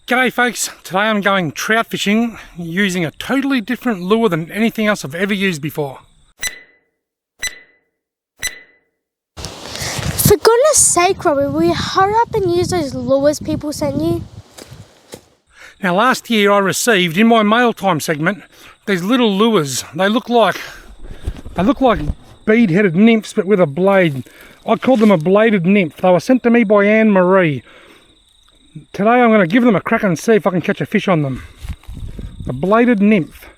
G'day folks, today I'm going trout fishing using a totally different lure than anything else I've ever used before. For goodness sake, Robbie, will you hurry up and use those lures people sent you? Now last year I received, in my mail time segment, these little lures. They look like bead-headed nymphs but with a blade. I called them a bladed nymph. They were sent to me by Anne Marie. Today I'm going to give them a crack and see if I can catch a fish on them. A bladed nymph.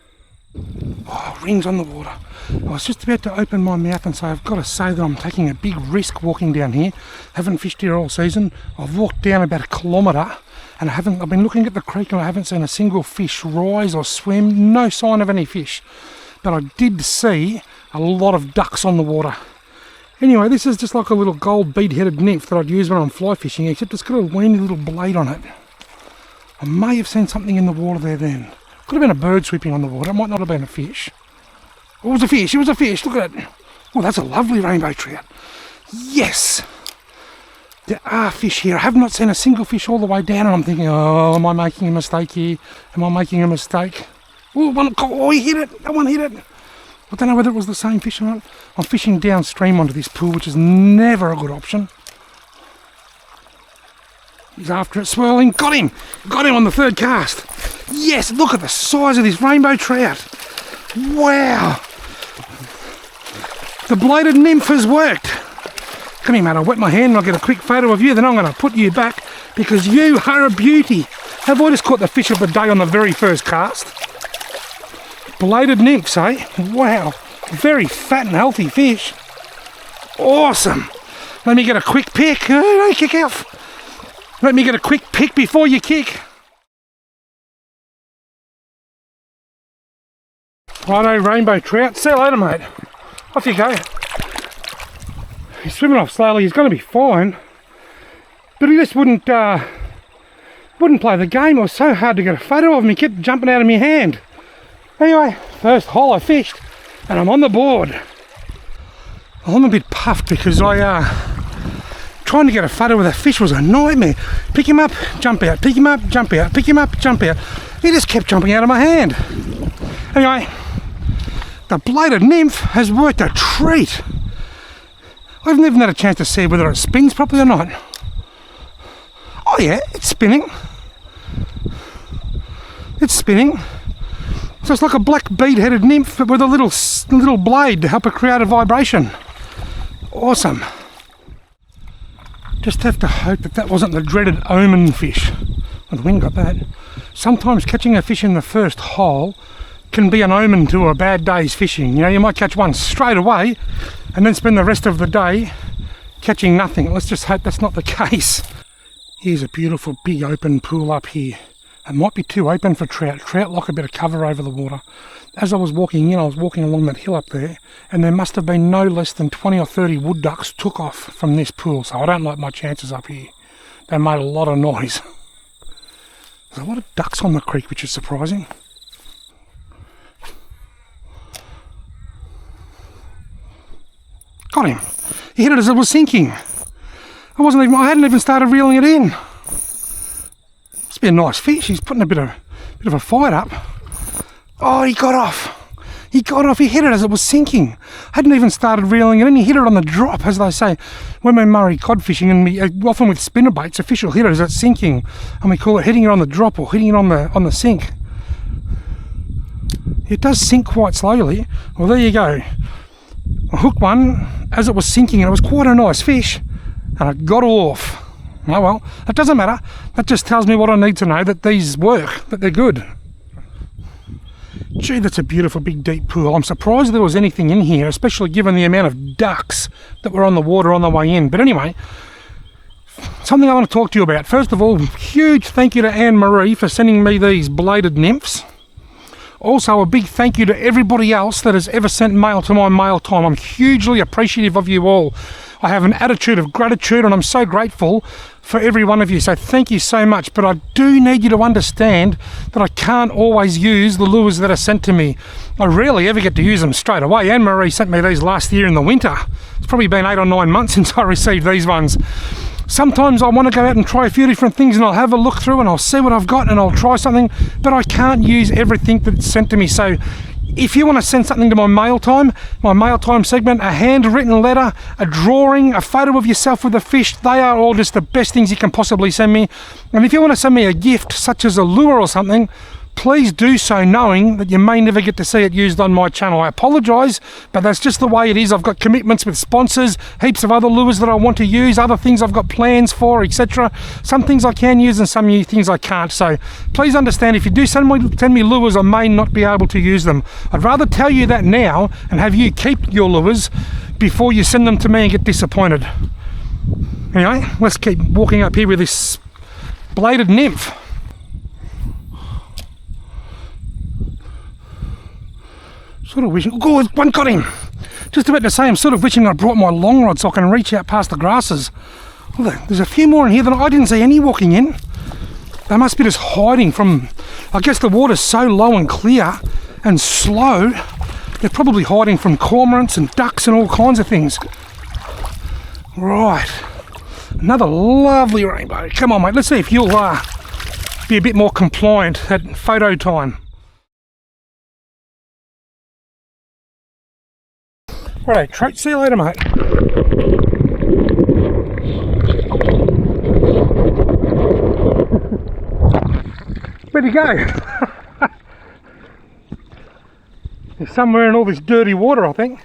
Oh, rings on the water. I was just about to open my mouth and say I've got to say that I'm taking a big risk walking down here. Haven't fished here all season. I've walked down about 1 kilometre and I've been looking at the creek and I haven't seen a single fish rise or swim. No sign of any fish. But I did see a lot of ducks on the water. Anyway, this is just like a little gold bead-headed nymph that I'd use when I'm fly fishing, except it's got a weeny little blade on it. I may have seen something in the water there then. Could have been a bird sweeping on the water. It might not have been a fish. Oh, it was a fish. It was a fish. Look at it. Oh, that's a lovely rainbow trout. Yes! There are fish here. I have not seen a single fish all the way down, and I'm thinking, oh, am I making a mistake here? Am I making a mistake? Oh, he hit it. That one hit it. I don't know whether it was the same fish or not. I'm fishing downstream onto this pool, which is never a good option. He's after it, swirling. Got him! Got him on the third cast. Yes, look at the size of this rainbow trout. Wow! The bladed nymph has worked. Come here, mate. I'll wet my hand and I'll get a quick photo of you. Then I'm going to put you back because you are a beauty. Have I just caught the fish of the day on the very first cast? Bladed nymphs, eh? Wow. Very fat and healthy fish. Awesome. Let me get a quick pick. Oh, don't kick off. Let me get a quick pick before you kick. Righto, rainbow trout. See you later, mate. Off you go. He's swimming off slowly. He's going to be fine. But he just wouldn't play the game. It was so hard to get a photo of him. He kept jumping out of my hand. Anyway, first hole I fished and I'm on the board. I'm a bit puffed because trying to get a photo with a fish was a nightmare. Pick him up, jump out, pick him up, jump out, pick him up, jump out. He just kept jumping out of my hand. Anyway, the bladed nymph has worked a treat. I haven't even had a chance to see whether it spins properly or not. Oh yeah, it's spinning. It's spinning. So it's like a black bead-headed nymph but with a little blade to help it create a vibration. Awesome. Just have to hope that that wasn't the dreaded omen fish. Well, the wind got that. Sometimes catching a fish in the first hole can be an omen to a bad day's fishing. You know, you might catch one straight away and then spend the rest of the day catching nothing. Let's just hope that's not the case. Here's a beautiful big open pool up here. It might be too open for trout. Trout like a bit of cover over the water. As I was walking in, I was walking along that hill up there, and there must have been no less than 20 or 30 wood ducks took off from this pool, so I don't like my chances up here. They made a lot of noise. There's a lot of ducks on the creek, which is surprising. Got him. He hit it as it was sinking. I hadn't even started reeling it in. Must be a nice fish. He's putting a bit of a fight up. Oh, he got off. He got off. He hit it as it was sinking. Hadn't even started reeling it in. He hit it on the drop, as they say. When we're Murray cod fishing, and often with spinnerbaits, a fish will hit it as it's sinking, and we call it hitting it on the drop or hitting it on the sink. It does sink quite slowly. Well, there you go. I hooked one as it was sinking, and it was quite a nice fish, and it got off. Oh well, that doesn't matter. That just tells me what I need to know, that these work, that they're good. Gee, that's a beautiful big deep pool. I'm surprised there was anything in here, especially given the amount of ducks that were on the water on the way in. But anyway, something I want to talk to you about. First of all, huge thank you to Anne Marie for sending me these bladed nymphs. Also, a big thank you to everybody else that has ever sent mail to my mail time. I'm hugely appreciative of you all. I have an attitude of gratitude and I'm so grateful for every one of you. So thank you so much. But I do need you to understand that I can't always use the lures that are sent to me. I rarely ever get to use them straight away. Anne-Marie sent me these last year in the winter. It's probably been 8 or 9 months since I received these ones. Sometimes I want to go out and try a few different things, and I'll have a look through and I'll see what I've got and I'll try something, but I can't use everything that's sent to me. So if you want to send something to my mail time segment, a handwritten letter, a drawing, a photo of yourself with a fish, they are all just the best things you can possibly send me. And if you want to send me a gift such as a lure or something, please do so knowing that you may never get to see it used on my channel. I apologise, but that's just the way it is. I've got commitments with sponsors, heaps of other lures that I want to use, other things I've got plans for, etc. Some things I can use and some new things I can't. So please understand, if you do send me lures, I may not be able to use them. I'd rather tell you that now and have you keep your lures before you send them to me and get disappointed. Anyway, let's keep walking up here with this Bladed Nymph. Sort of wishing, oh, one got him. Just about to say, I'm sort of wishing I brought my long rod so I can reach out past the grasses. Well, there's a few more in here that I didn't see any walking in. They must be just hiding from, I guess the water's so low and clear and slow, they're probably hiding from cormorants and ducks and all kinds of things. Right, another lovely rainbow. Come on, mate, let's see if you'll be a bit more compliant at photo time. Righto, Trout, see you later, mate. Where'd he go? He's somewhere in all this dirty water, I think.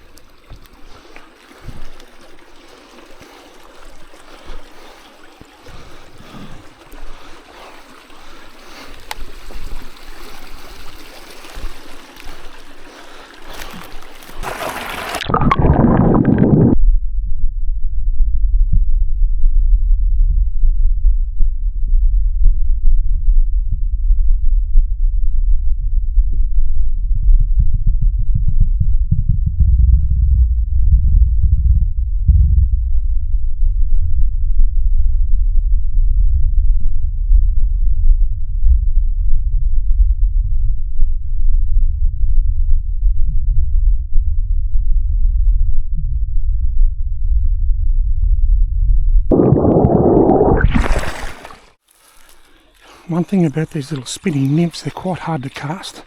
One thing about these little spinning nymphs, they're quite hard to cast.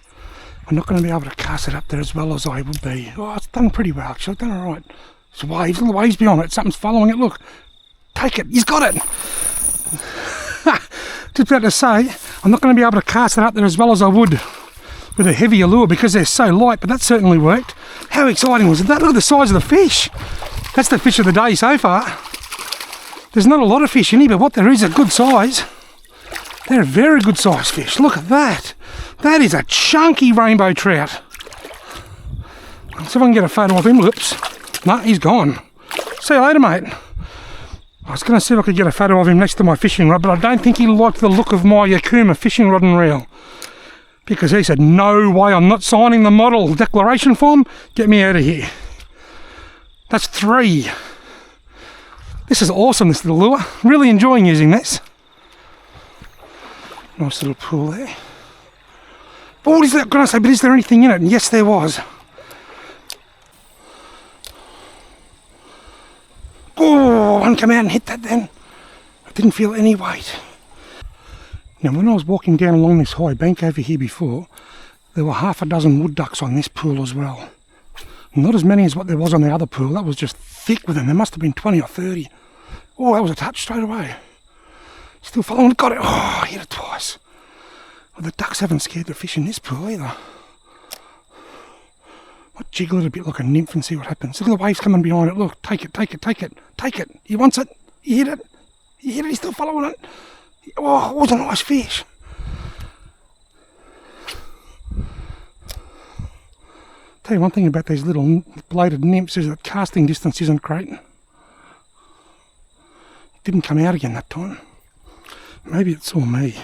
I'm not going to be able to cast it up there as well as I would be. Oh, it's done pretty well actually, done alright. There's waves, little waves beyond it, something's following it, look. Take it, he's got it! Just about to say, I'm not going to be able to cast it up there as well as I would with a heavier lure because they're so light, but that certainly worked. How exciting was that? Look at the size of the fish. That's the fish of the day so far. There's not a lot of fish in here, but what there is a good size. They're a very good sized fish. Look at that. That is a chunky rainbow trout. Let's see if I can get a photo of him. Whoops. No, he's gone. See you later, mate. I was going to see if I could get a photo of him next to my fishing rod, but I don't think he liked the look of my Yakuma fishing rod and reel. Because he said, no way, I'm not signing the model declaration form. Get me out of here. That's 3. This is awesome, this little lure. Really enjoying using this. Nice little pool there. Oh, what is that going to say? But is there anything in it? And yes, there was. Oh, one come out and hit that then. I didn't feel any weight. Now, when I was walking down along this high bank over here before, there were half a dozen wood ducks on this pool as well. Not as many as what there was on the other pool. That was just thick with them. There must have been 20 or 30. Oh, that was a touch straight away. Still following, got it. Oh, I hit it twice. Well, the ducks haven't scared the fish in this pool either. I'll jiggle it a bit like a nymph and see what happens. Look at the waves coming behind it. Look, take it, take it, take it, take it. He wants it. He hit it. He hit it. He's still following it. Oh, it was a nice fish. Tell you one thing about these little bladed nymphs is that casting distance isn't great. It didn't come out again that time. Maybe it saw me.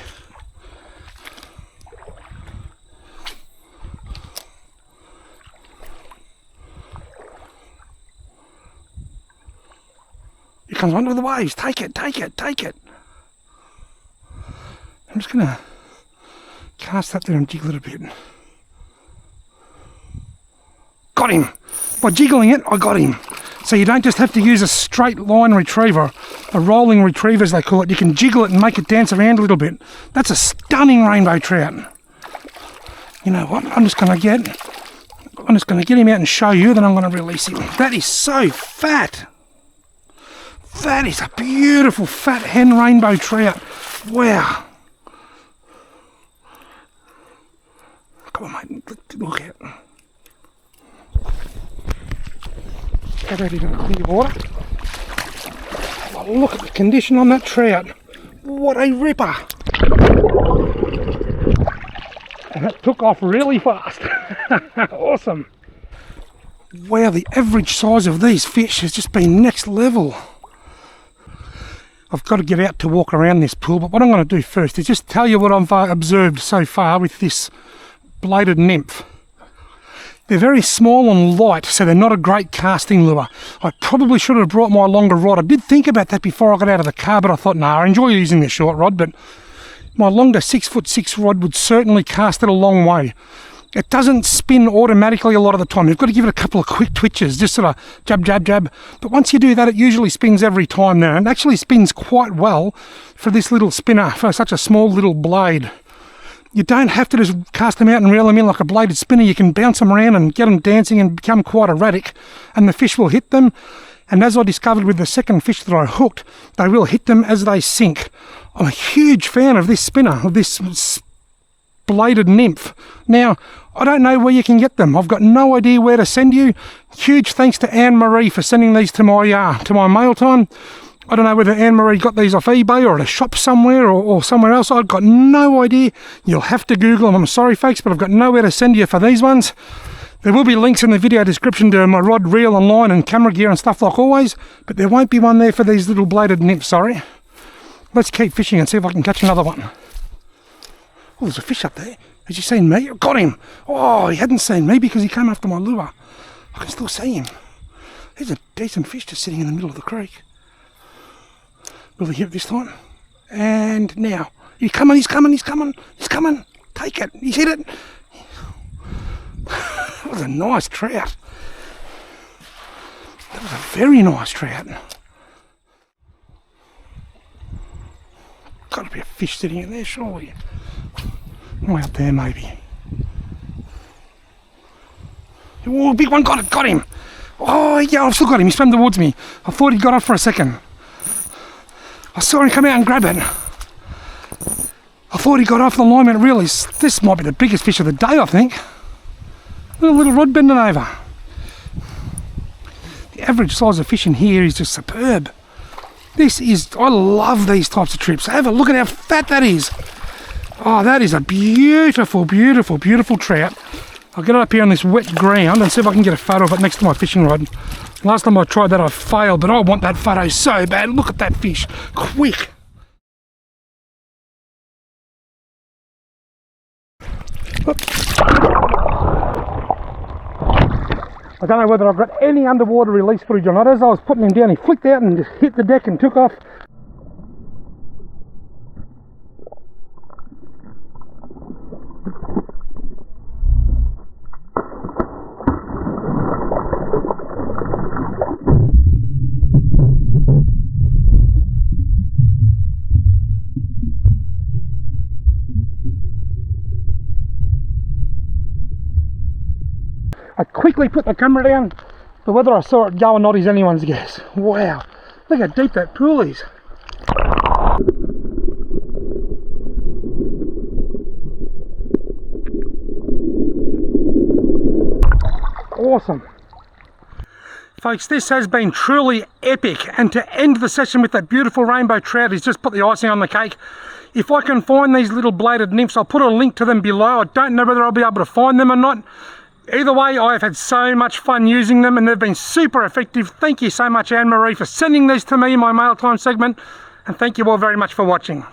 Here comes one with the waves. Take it, take it, take it. I'm just going to cast that there and jiggle it a bit. Got him. By jiggling it, I got him. So you don't just have to use a straight line retriever, a rolling retriever as they call it. You can jiggle it and make it dance around a little bit. That's a stunning rainbow trout. You know what? I'm just going to get him out and show you, then I'm going to release him. That is so fat. That is a beautiful fat hen rainbow trout. Wow. Come on, mate. Look at it. Get ready to clear water. Oh, look at the condition on that trout. What a ripper. And it took off really fast. Awesome. Wow, the average size of these fish has just been next level. I've got to get out to walk around this pool, but what I'm going to do first is just tell you what I've observed so far with this bladed nymph. They're very small and light, so they're not a great casting lure. I probably should have brought my longer rod. I did think about that before I got out of the car, but I thought, nah, I enjoy using the short rod, but my longer 6'6" rod would certainly cast it a long way. It doesn't spin automatically a lot of the time. You've got to give it a couple of quick twitches, just sort of jab, jab, jab. But once you do that, it usually spins every time now. And it actually spins quite well for this little spinner, for such a small little blade. You don't have to just cast them out and reel them in like a bladed spinner. You can bounce them around and get them dancing and become quite erratic, and the fish will hit them. And as I discovered with the second fish that I hooked, they will hit them as they sink. I'm a huge fan of this spinner, of this bladed nymph. Now, I don't know where you can get them. I've got no idea where to send you. Huge thanks to Anne-Marie for sending these to my mail time. I don't know whether Anne-Marie got these off eBay or at a shop somewhere or somewhere else. I've got no idea. You'll have to Google them. I'm sorry, folks, but I've got nowhere to send you for these ones. There will be links in the video description to my rod, reel and line and camera gear and stuff like always, but there won't be one there for these little bladed nymphs, sorry. Let's keep fishing and see if I can catch another one. Oh, there's a fish up there. Has he seen me? Got him! Oh, he hadn't seen me because he came after my lure. I can still see him. There's a decent fish just sitting in the middle of the creek. Will he hit it this time? And now. He's coming, he's coming, he's coming, he's coming. Take it. He's hit it. That was a nice trout. That was a very nice trout. Got to be a fish sitting in there, surely. Way up there, maybe. Oh, big one, got him. Oh, yeah, I've still got him. He swam towards me. I thought he got off for a second. I saw him come out and grab it. I thought he got off the line, and really, this might be the biggest fish of the day, I think. Little rod bending over. The average size of fish in here is just superb. I love these types of trips. Have a look at how fat that is. Oh, that is a beautiful, beautiful, beautiful trout. I'll get it up here on this wet ground and see if I can get a photo of it next to my fishing rod. Last time I tried that I failed, but I want that photo so bad. Look at that fish. Quick. I don't know whether I've got any underwater release footage or not. As I was putting him down, he flicked out and hit the deck and took off. I quickly put the camera down, but whether I saw it go or not is anyone's guess. Wow, look how deep that pool is. Awesome. Folks, this has been truly epic, and to end the session with that beautiful rainbow trout is just put the icing on the cake. If I can find these little bladed nymphs, I'll put a link to them below. I don't know whether I'll be able to find them or not. Either way, I've had so much fun using them and they've been super effective. Thank you so much, Anne-Marie, for sending these to me in my mail time segment, and thank you all very much for watching.